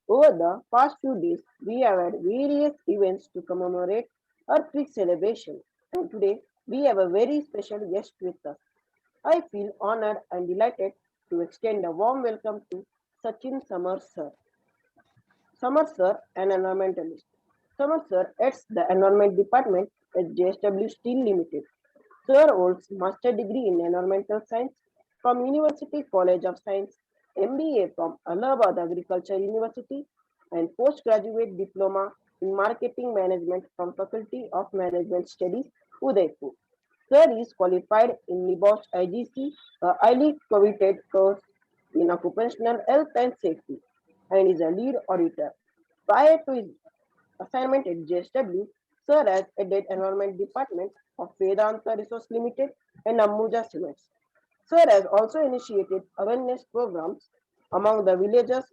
Over the past few days, we have had various events to commemorate Earth Week celebration, and today we have a very special guest with us. I feel honored and delighted to extend a warm welcome to Sachin Samar sir. Samar sir, an environmentalist. Samar sir heads the Environment Department at JSW Steel Limited. Sir holds master degree in environmental science from University College of Science, MBA from Allahabad Agriculture University, and postgraduate diploma in marketing management from Faculty of Management Studies, Udaipur. Sir is qualified in NIBOSH IGC, a highly coveted course in occupational health and safety, and is a lead auditor. Prior to his assignment at JSW, Sir has headed Environment Department of Vedanta Resource Limited and Ambuja Cements. Sir has also initiated awareness programs among the villagers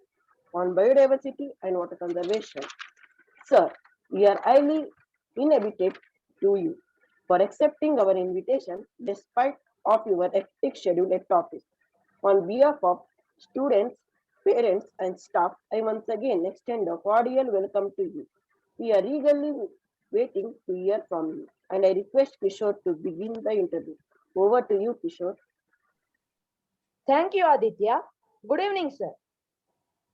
on biodiversity and water conservation. Sir, we are highly indebted to you for accepting our invitation despite of your hectic schedule at office. On behalf of students, parents, and staff, I once again extend a cordial welcome to you. We are eagerly waiting to hear from you, and I request Kishore to begin the interview. Over to you, Kishore. Thank you, Aditya. Good evening, sir.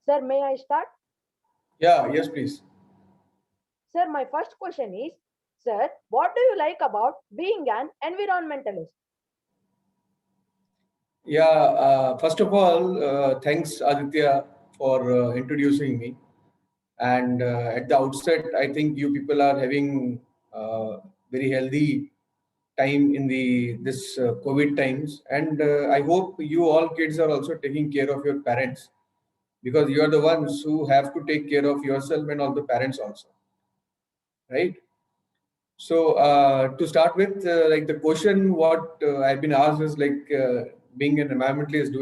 Sir, may I start? Yeah, yes, please. Sir, my first question is, sir, what do you like about being an environmentalist? Yeah, first of all, thanks Aditya for introducing me. And at the outset, I think you people are having very healthy time in the this COVID times, and I hope you all kids are also taking care of your parents because you are the ones who have to take care of yourself and all the parents also, right? So to start with, like the question, what I've been asked is like being an environmentalist,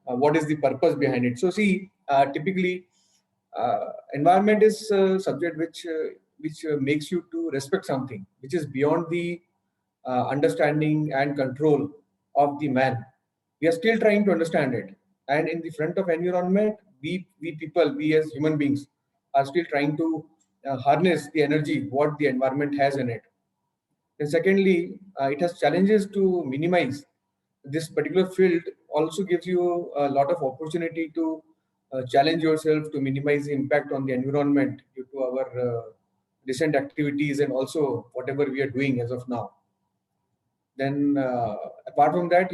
what is the purpose behind it? So see, typically, environment is a subject which makes you to respect something, which is beyond the understanding and control of the man. We are still trying to understand it, and in the front of environment, we people, we as human beings, are still trying to harness the energy what the environment has in it. And secondly, it has challenges to minimize. This particular field also gives you a lot of opportunity to challenge yourself to minimize the impact on the environment due to our recent activities and also whatever we are doing as of now. Then, apart from that,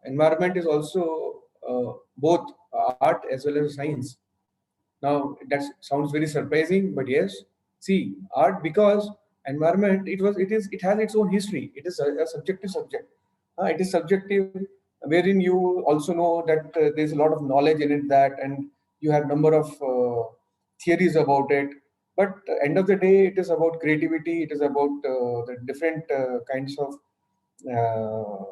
environment is also both art as well as science. Now that sounds very surprising, but yes, see, art because environment it has its own history. It is a subjective subject. It is subjective, wherein you also know that there's a lot of knowledge in it that, and you have number of theories about it. But end of the day, it is about creativity. It is about the different kinds of uh,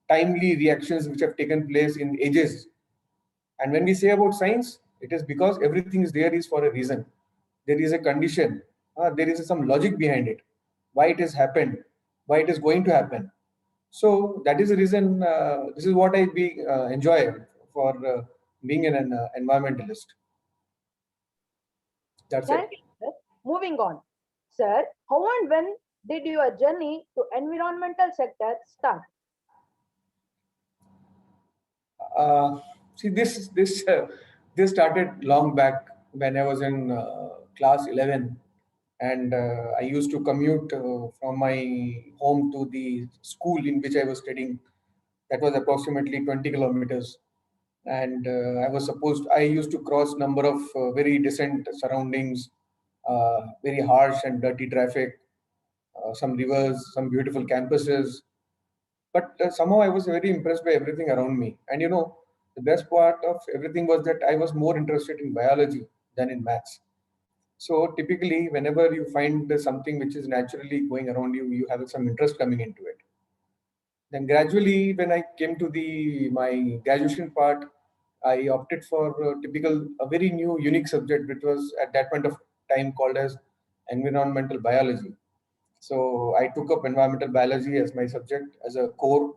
timely reactions which have taken place in ages. And when we say about science, it is because everything is there is for a reason. There is a condition. There is some logic behind it. Why it has happened, why it is going to happen. So that is the reason. This is what I enjoy for being an environmentalist. That's it. Thank you, sir. Moving on. Sir, how and when did your journey to environmental sector start? Uh, See, this started long back when I was in class 11, and I used to commute from my home to the school in which I was studying. That was approximately 20 kilometers, and I used to cross number of very decent surroundings, very harsh and dirty traffic, some rivers, some beautiful campuses, but somehow I was very impressed by everything around me. And the best part of everything was that I was more interested in biology than in maths. So typically, whenever you find something which is naturally going around you, you have some interest coming into it. Then gradually, when I came to the my graduation part, I opted for a very new, unique subject, which was at that point of time called as environmental biology. So I took up environmental biology as my subject, as a core.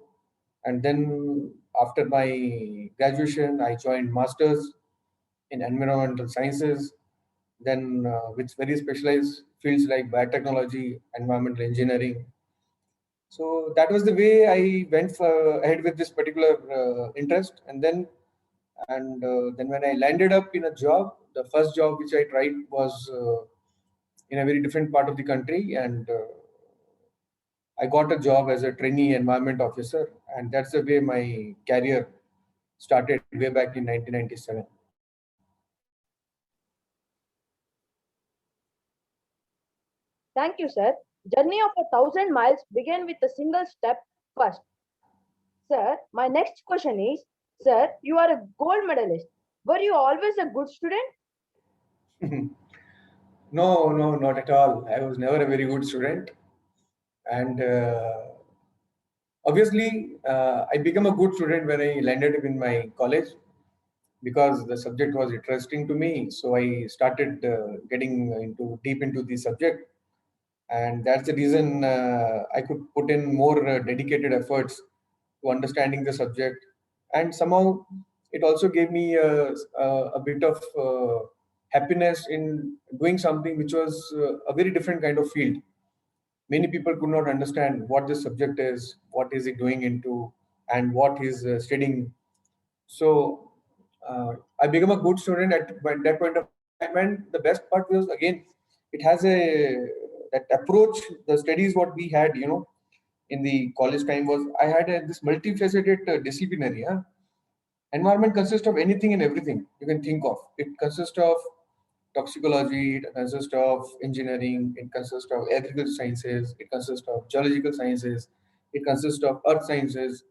And then after my graduation, I joined masters. in environmental sciences, then with very specialized fields like biotechnology, environmental engineering. So that was the way I went ahead with this particular interest, and then when I landed up in a job, the first job which I tried was in a very different part of the country, and I got a job as a trainee environment officer, and that's the way my career started way back in 1997. Thank you, sir. Journey of 1,000 miles began with a single step first. Sir, my next question is, sir, you are a gold medalist. Were you always a good student? No, no, not at all. I was never a very good student, and obviously, I became a good student when I landed up in my college because the subject was interesting to me. So I started getting into deep into the subject, and that's the reason I could put in more dedicated efforts to understanding the subject, and somehow it also gave me a bit of happiness in doing something which was a very different kind of field. Many people could not understand what this subject is, what is it going into, and what he's studying. So I became a good student at that point of time, and the best part was again, it has a that approach. The studies what we had, in the college time was I had this multifaceted disciplinary. Huh? Environment consists of anything and everything you can think of. It consists of toxicology, it consists of engineering, it consists of agricultural sciences, it consists of geological sciences, it consists of earth sciences.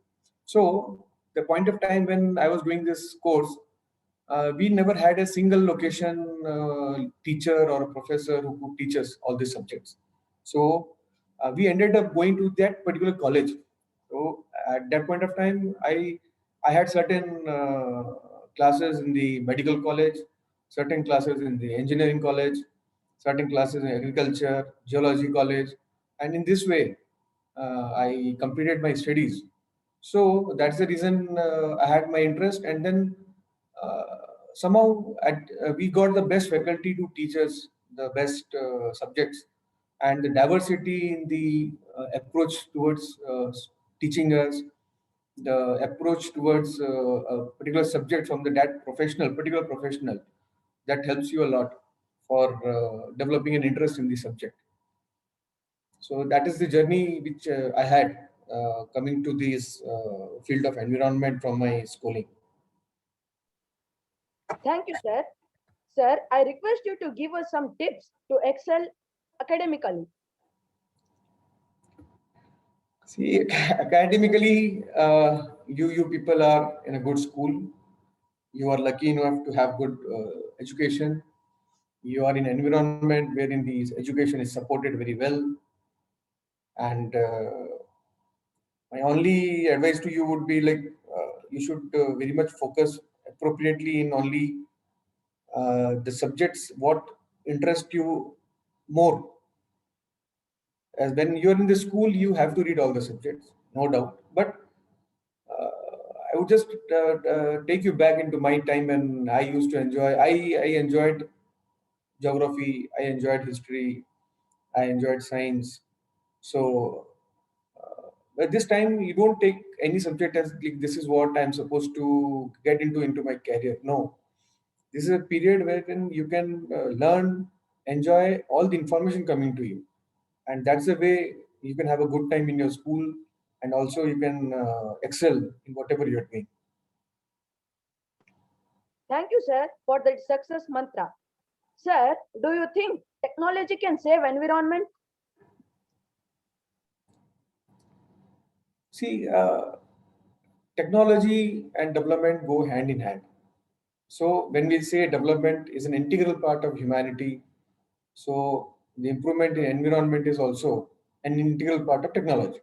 So the point of time when I was doing this course, we never had a single location teacher or a professor who could teach us all these subjects. So we ended up going to that particular college. So at that point of time, I had certain classes in the medical college, certain classes in the engineering college, certain classes in agriculture, geology college, and in this way, I completed my studies. So that's the reason I had my interest, and then uh, somehow we got the best faculty to teach us the best subjects, and the diversity in the approach towards teaching us, the approach towards a particular subject from the that particular professional, that helps you a lot for developing an interest in the subject. So that is the journey which I had coming to this field of environment from my schooling. Thank you, sir. Sir, I request you to give us some tips to excel academically. See, academically, you people are in a good school. You are lucky enough to have good education. You are in an environment wherein the education is supported very well. And my only advice to you would be like you should very much focus appropriately in only the subjects what interest you more. As when you're in the school, you have to read all the subjects, no doubt. But I would just take you back into my time when I used to enjoy. I enjoyed geography. I enjoyed history. I enjoyed science. So at this time, you don't take any subject as like this is what I'm supposed to get into my career. No, this is a period wherein you can learn, enjoy all the information coming to you, and that's the way you can have a good time in your school, and also you can excel in whatever you're doing. Thank you, sir, for that success mantra. Sir, do you think technology can save environment? See, technology and development go hand in hand. So when we say development is an integral part of humanity, so the improvement in environment is also an integral part of technology.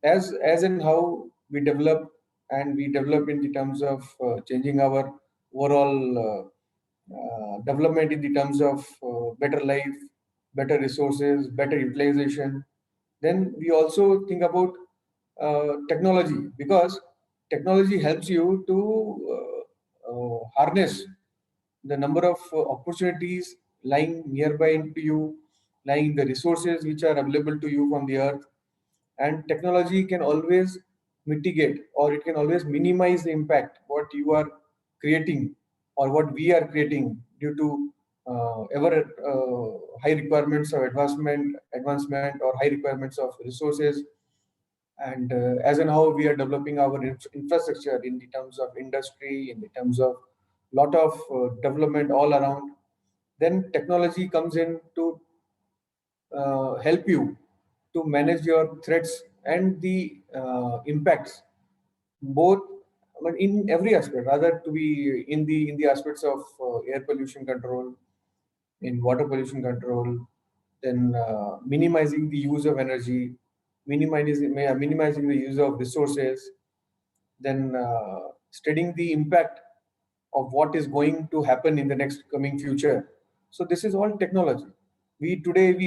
As in how we develop, and we develop in the terms of changing our overall development in the terms of better life, better resources, better utilization. Then we also think about technology, because technology helps you to harness the number of opportunities lying nearby to you, lying the resources which are available to you from the earth. And technology can always mitigate, or it can always minimize the impact what you are creating or what we are creating due to ever high requirements of advancement or high requirements of resources. And as and how we are developing our infrastructure in the terms of industry, in the terms of lot of development all around, then technology comes in to help you to manage your threats and the impacts, both, I mean, in every aspect, rather to be in the aspects of air pollution control, in water pollution control, then minimizing the use of energy, minimizing the use of resources, then studying the impact of what is going to happen in the next coming future. So this is all technology. We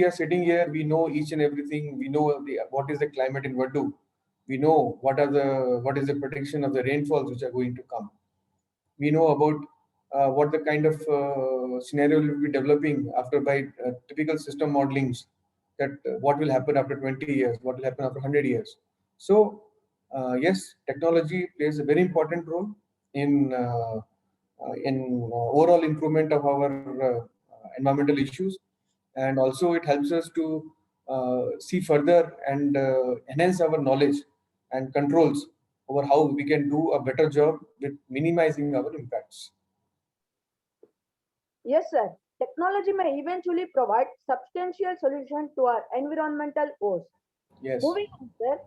are sitting here, we know each and everything. We know what is the climate in Vaddu. We know what is the prediction of the rainfalls which are going to come. We know about what the kind of scenario will be developing after by typical system modelings, that what will happen after 20 years, what will happen after 100 years. So yes, technology plays a very important role in overall improvement of our environmental issues, and also it helps us to see further and enhance our knowledge and controls over how we can do a better job with minimizing our impacts. Yes, sir. Technology may eventually provide substantial solution to our environmental woes. Yes. Moving on, sir.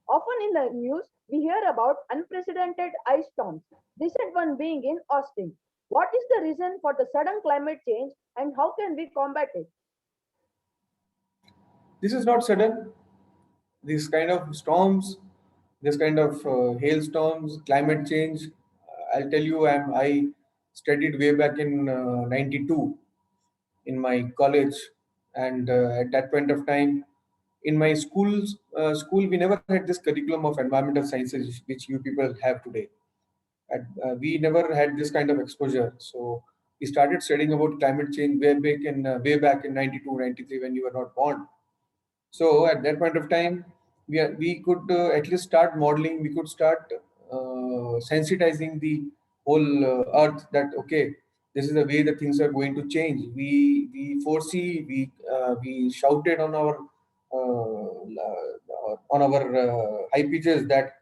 Often in the news, we hear about unprecedented ice storms, recent one being in Austin. What is the reason for the sudden climate change and how can we combat it? This is not sudden. These kind of storms, this kind of hailstorms, climate change. I'll tell you, I studied way back in '92 in my college, and at that point of time, in my school, we never had this curriculum of environmental sciences which you people have today. We never had this kind of exposure. So we started studying about climate change way back in '92, '93 when you were not born. So at that point of time, we could at least start modeling. We could start sensitizing the whole earth that okay, this is the way that things are going to change. We foresee. We shouted on our high pitches that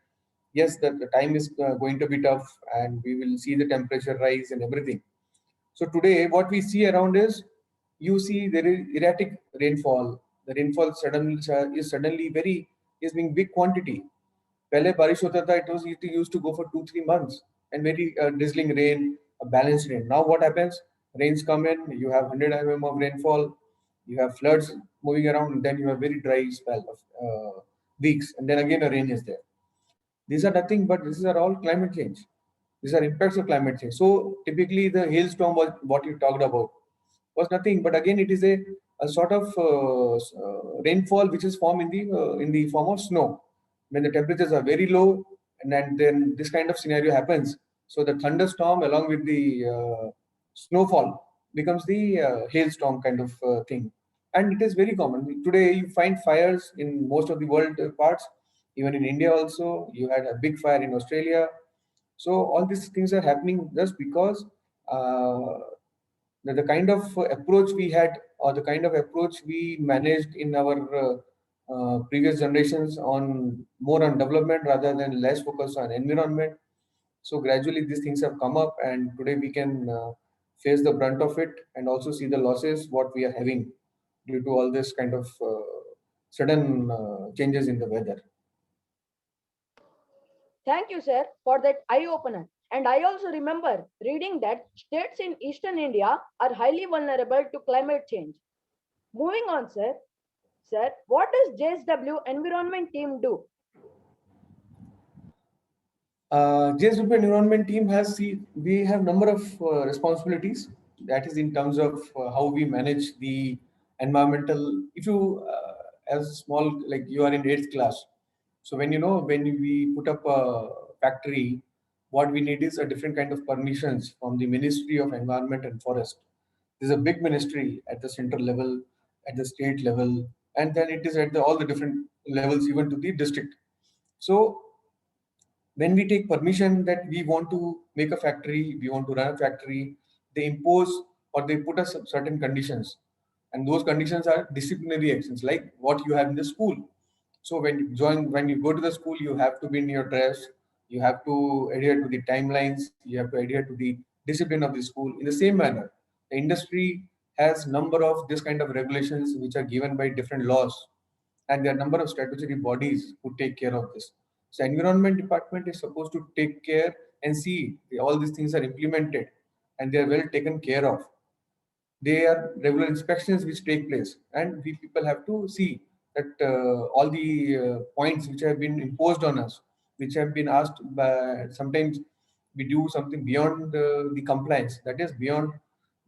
yes, that the time is going to be tough, and we will see the temperature rise and everything. So today, what we see around you see there is erratic rainfall. The rainfall is suddenly very is being big quantity. पहले बारिश होता था, it used to go for 2-3 months and very drizzling rain, a balanced rain. Now what happens? Rains come in, you have 100 mm of rainfall, you have floods moving around, and then you have very dry spell of weeks, and then again a rain is there. These are nothing but these are all climate change. These are impacts of climate change. So typically the hailstorm was what you talked about was nothing but again it is a sort of rainfall which is formed in the form of snow. When the temperatures are very low, and then this kind of scenario happens. So the thunderstorm along with the snowfall becomes the hailstorm kind of thing. And it is very common. Today you find fires in most of the world parts, even in India also. You had a big fire in Australia. So all these things are happening just because uh, the kind of approach we had, or the kind of approach we managed in our previous generations on more on development rather than less focus on environment. So gradually these things have come up, and today we can face the brunt of it and also see the losses what we are having due to all this kind of sudden changes in the weather. Thank you, sir, for that eye opener. And I also remember reading that states in eastern India are highly vulnerable to climate change. Moving on, sir. Sir, what does JSW Environment Team do? JSW Environment Team we have number of responsibilities. That is in terms of how we manage the environmental. If you as small like you are in 8th class, so when we put up a factory, what we need is a different kind of permissions from the Ministry of Environment and Forest. There's a big ministry at the central level, at the state level, and then it is at all the different levels, even to the district. So when we take permission that we want to make a factory, we want to run a factory, they impose or they put us certain conditions. And those conditions are disciplinary actions, like what you have in the school. So when you go to the school, you have to be in your dress, you have to adhere to the timelines, you have to adhere to the discipline of the school. In the same manner, the industry has number of this kind of regulations which are given by different laws, and there are number of statutory bodies who take care of this. So environment department is supposed to take care and see all these things are implemented and they are well taken care of. They are regular inspections which take place, and we people have to see that all the points which have been imposed on us, which have been asked by, sometimes we do something beyond the compliance, that is beyond,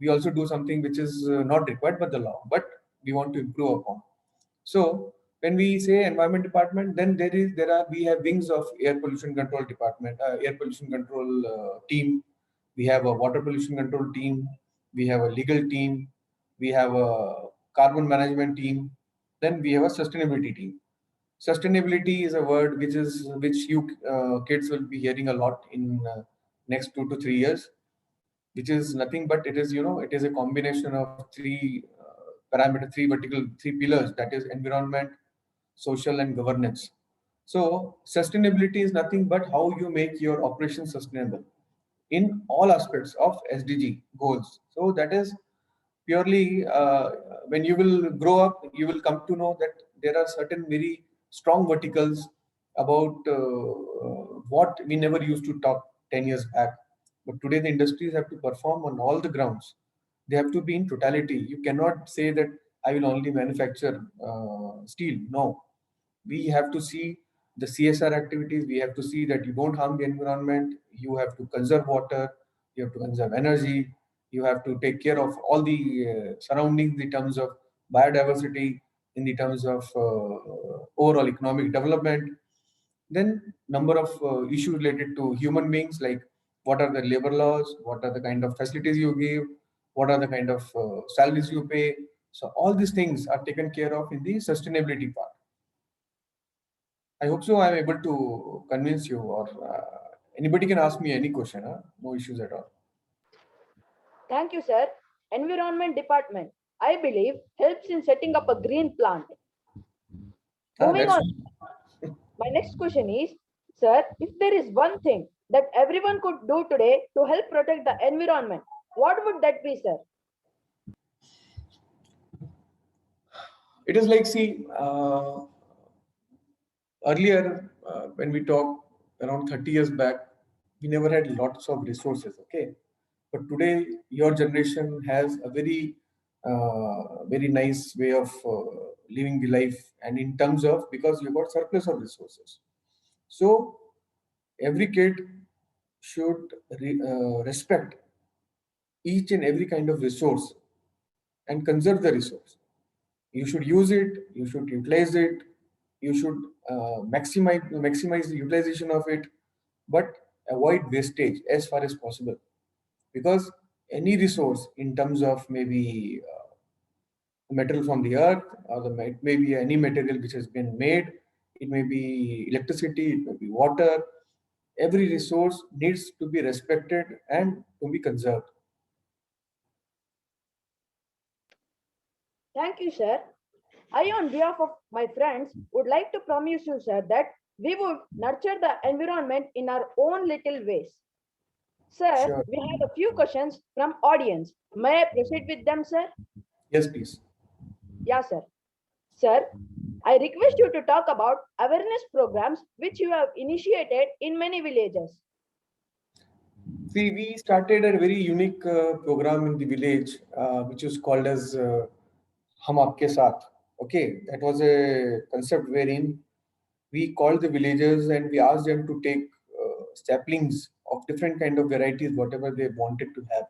we also do something which is not required by the law, but we want to improve upon. So when we say environment department, then we have wings of air pollution control department, air pollution control team. We have a water pollution control team. We have a legal team. We have a carbon management team. Then we have a sustainability team. Sustainability is a word which you kids will be hearing a lot in next 2 to 3 years, which is nothing but it is, it is a combination of three three pillars, that is environment, social, and governance. So sustainability is nothing but how you make your operation sustainable in all aspects of SDG goals. So that is purely when you will grow up, you will come to know that there are certain very strong verticals about what we never used to talk 10 years back. But today the industries have to perform on all the grounds. They have to be in totality. You cannot say that I will only manufacture steel. No, we have to see the CSR activities. We have to see that you don't harm the environment. You have to conserve water. You have to conserve energy. You have to take care of all the surroundings in terms of biodiversity, in the terms of overall economic development. Then number of issues related to human beings, like what are the labor laws, what are the kind of facilities you give, what are the kind of salaries you pay. So all these things are taken care of in the sustainability part. I hope so I'm able to convince you, or anybody can ask me any question. Huh? No issues at all. Thank you, sir. Environment department, I believe, helps in setting up a green plant. Moving That's on, my next question is, sir, if there is one thing that everyone could do today to help protect the environment, what would that be, sir? it is like, see, earlier when we talk around 30 years back, we never had lots of resources. Okay, but today your generation has a very nice way of living the life, and in terms of, because you got surplus of resources. So every kid should respect each and every kind of resource and conserve the resource. You should use it, you should utilize it, you should maximize the utilization of it, but avoid wastage as far as possible. Because any resource in terms of maybe metal from the earth, or it may be any material which has been made, it may be electricity, it may be water, every resource needs to be respected and to be conserved. Thank you, sir. I, on behalf of my friends, would like to promise you, sir, that we would nurture the environment in our own little ways. Sir, Sure. we have a few questions from audience. May I proceed with them, sir? Yes, please. Yeah, sir. Sir, I request you to talk about awareness programs which you have initiated in many villages. See, we started a very unique program in the village, which was called as Hum Aapke Saath. Okay, that was a concept wherein we called the villagers and we asked them to take saplings of different kind of varieties, whatever they wanted to have.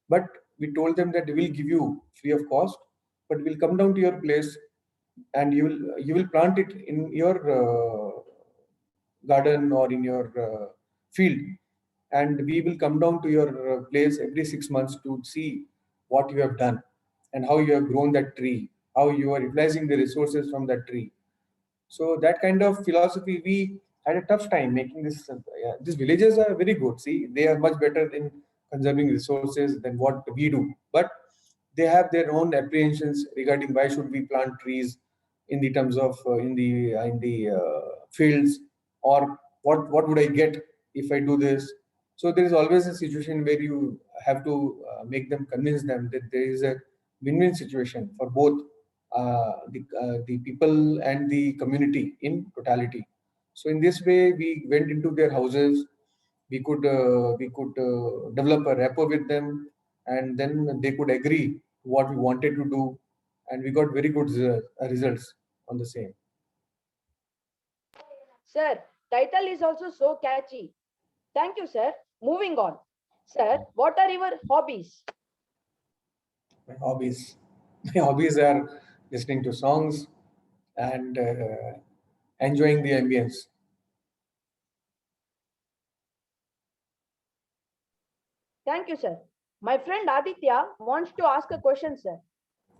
But we told them that we will give you free of cost, but we'll come down to your place and you will plant it in your garden or in your field. and we will come down to your place every 6 months to see what you have done and how you have grown that tree, how you are utilizing the resources from that tree. So that kind of philosophy, we had a tough time making this. Yeah, these villages are very good. See, they are much better in conserving resources than what we do. But they have their own apprehensions regarding why should we plant trees in the terms of fields, or what would I get if I do this. So there is always a situation where you have to make them, convince them that there is a win-win situation for both the people and the community in totality. So in this way, we went into their houses. We could develop a rapport with them, and then they could agree what we wanted to do, and we got very good results on the same. Sir, title is also so catchy. Thank you, sir. Moving on. Sir, what are your hobbies? My hobbies, my hobbies are listening to songs and enjoying the ambience. Thank you, sir. My friend Aditya wants to ask a question, sir.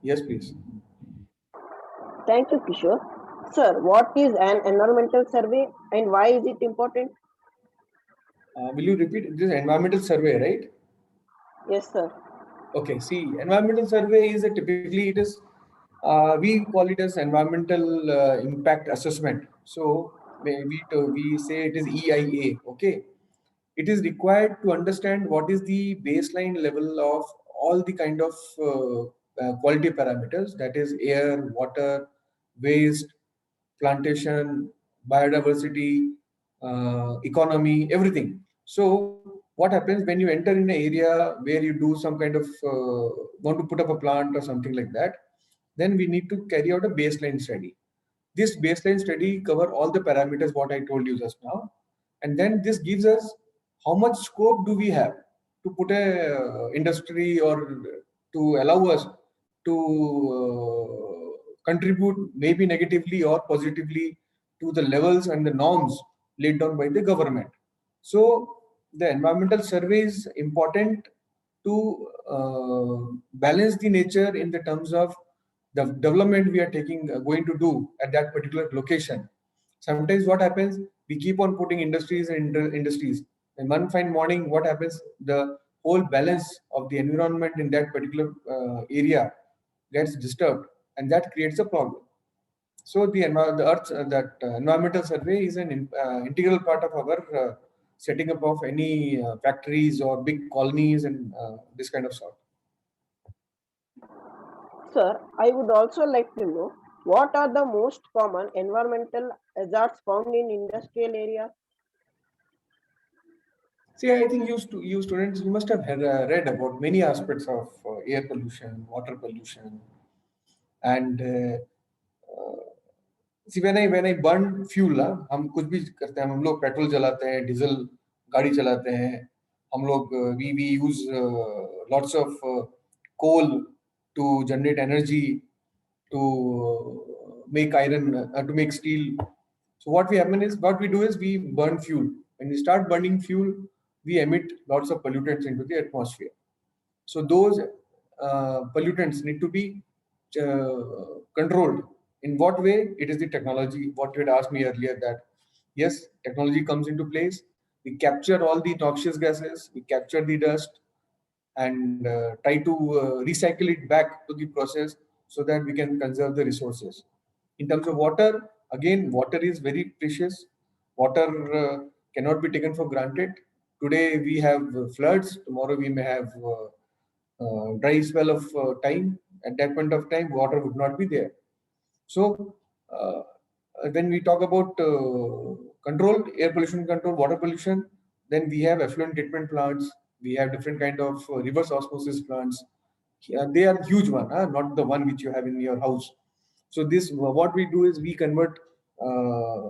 Yes, please. Thank you, Kishore. Sir, what is an environmental survey and why is it important? Will you repeat this environmental survey, right? Yes, sir. Okay, see, environmental survey is a typically it is we call it as environmental impact assessment. So we say it is EIA. Okay, it is required to understand what is the baseline level of all the kind of quality parameters, that is air, water, waste, plantation, biodiversity, economy, everything. So what happens when you enter in an area where you do some kind of want to put up a plant or something like that, then we need to carry out a baseline study. This baseline study cover all the parameters what I told you just now, and then this gives us how much scope do we have to put a industry or to allow us to contribute maybe negatively or positively to the levels and the norms laid down by the government. So the environmental survey is important to balance the nature in the terms of the development we are taking going to do at that particular location. Sometimes what happens, we keep on putting industries and industries, and one fine morning what happens, the whole balance of the environment in that particular area gets disturbed, and that creates a problem. So the earth that environmental survey is an integral part of our setting up of any factories or big colonies and this kind of sort. Sir, I would also like to know what are the most common environmental hazards found in industrial areas? See, I think you students, you must have read about many aspects of air pollution, water pollution, and see when I burn fuel ना, हम कुछ भी करते हैं, हम लोग petrol जलाते हैं, डीजल गाड़ी चलाते हैं, हम लोग we use lots of coal to generate energy, to make iron, to make steel. So what we do is we burn fuel. When we start burning fuel, we emit lots of pollutants into the atmosphere. So those pollutants need to be controlled. In what way? It is the technology. What you had asked me earlier, that yes, technology comes into place. We capture all the noxious gases. We capture the dust and try to recycle it back to the process so that we can conserve the resources. In terms of water, again, water is very precious. Water cannot be taken for granted. Today we have floods. Tomorrow we may have dry spell of time. At that point of time, water would not be there. So when we talk about control, air pollution control, water pollution, then we have effluent treatment plants. We have different kind of reverse osmosis plants. They are huge one, not the one which you have in your house. So this what we do is we convert uh,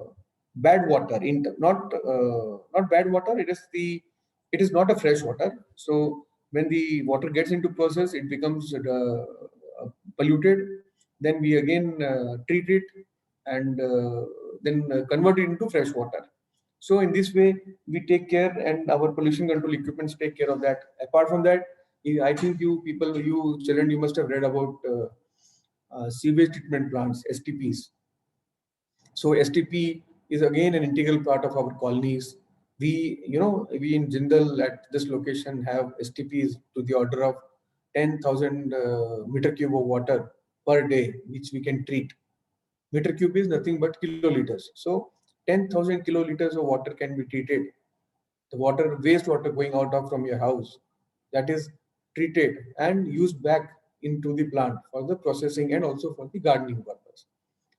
bad water into not bad water. It is not a fresh water. So when the water gets into process, it becomes polluted. Then we again treat it and then convert it into fresh water. So in this way, we take care, and our pollution control equipments take care of that. Apart from that, I think you people, you children, you must have read about sewage treatment plants, STPs. So STP is again an integral part of our colonies. We in Jindal at this location have STPs to the order of 10,000 meter cube of water per day, which we can treat. Meter cube is nothing but kiloliters. So 10,000 kiloliters of water can be treated. The water, wastewater going out of from your house, that is treated and used back into the plant for the processing and also for the gardening purpose.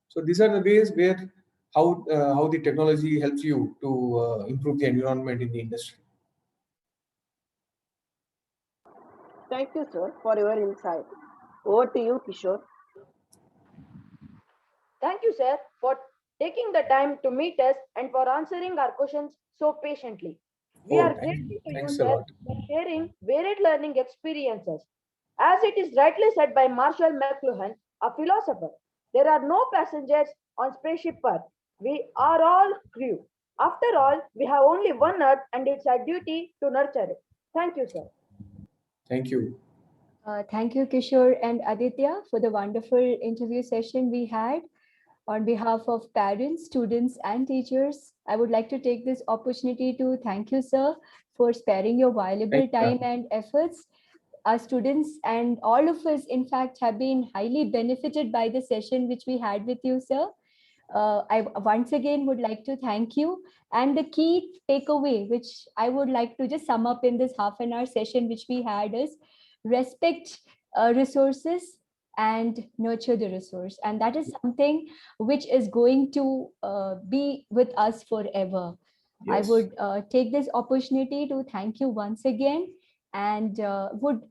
So these are the ways where how the technology helps you to improve the environment in the industry. Thank you, sir, for your insight. Over to you, Kishore. Thank you, sir, for taking the time to meet us and for answering our questions so patiently. We Oh, are grateful to you, thanks a sir, lot. for sharing varied learning experiences. As it is rightly said by Marshall McLuhan, a philosopher, there are no passengers on spaceship Earth. We are all crew. After all, we have only one Earth and it's our duty to nurture it. Thank you, sir. Thank you. Thank you, Kishore and Aditya, for the wonderful interview session we had. On behalf of parents, students, and teachers, I would like to take this opportunity to thank you, sir, for sparing your valuable Thank you. time and efforts. Our students and all of us, in fact, have been highly benefited by the session which we had with you, sir. I once again would like to thank you. And the key takeaway, which I would like to just sum up in this half an hour session which we had, is respect resources and nurture the resource. And that is something which is going to be with us forever. I Yes. would take this opportunity to thank you once again, and would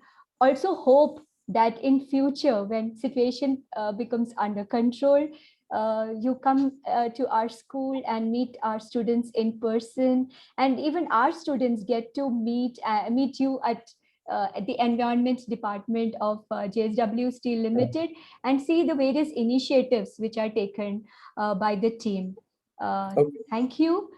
also hope that in future, when situation becomes under control, you come to our school and meet our students in person, and even our students get to meet you at the environment department of JSW Steel Limited, and see the various initiatives which are taken by the team. Okay. Thank you.